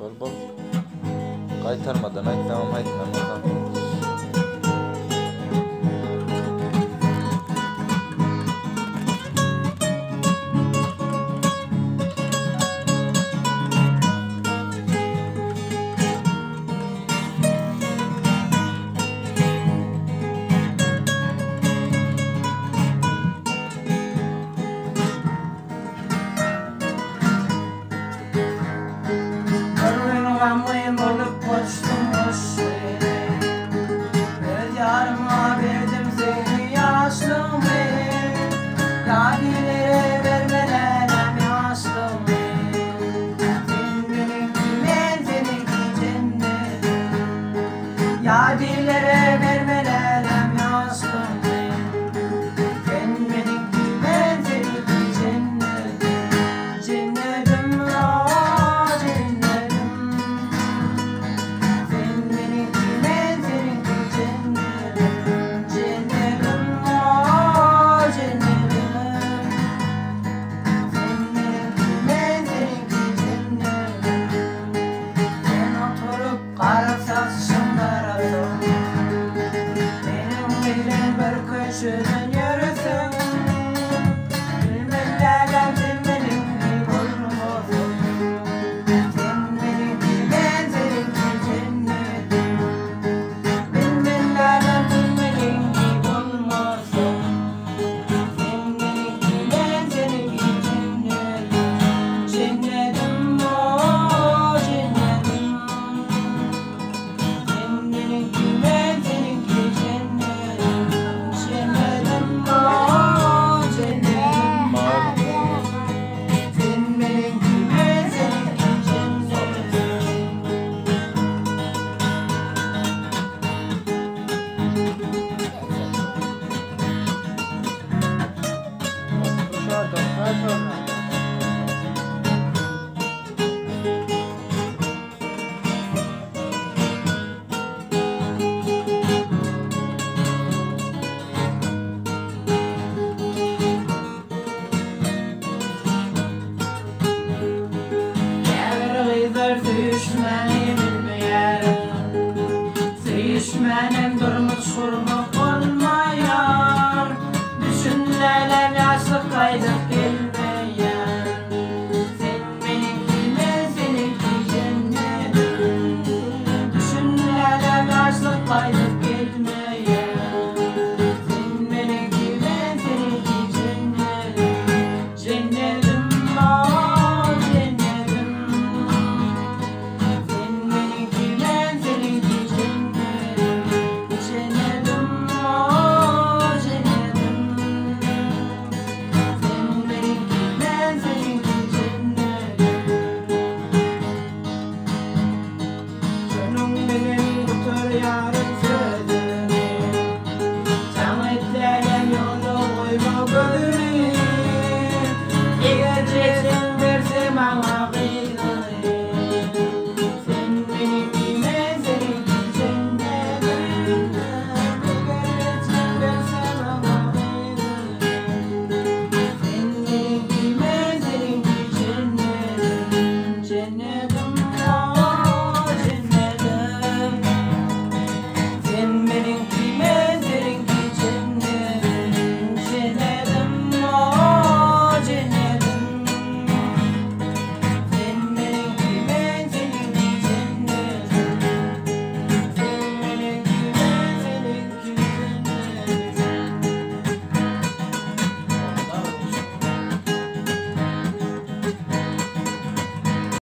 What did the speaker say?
Bol kaytarmadan aytmam aytmam. Ramlayım olup koştum boş yere. Göz yarıma verdim seni yaşlım benim. Yadilere vermelerem yaşlım benim. Sen benimki ben seninki cennet. Yadilere vermelerem yaşlım benim. Sen benimki ben seninki cennet. Cennetim var cennetim. Köşeden yürüsün. Bilmem sen benim gibi olmasın. Sen benimki ben seninki cennetim. Bilmem sen benim gibi olmasın. Sen benimki ben seninki cennetim. Cennetim o cennetim. Sen benimki ben seninki cennetim. Düşmenim bilmeyelim, düşmenim durmuş kurmak.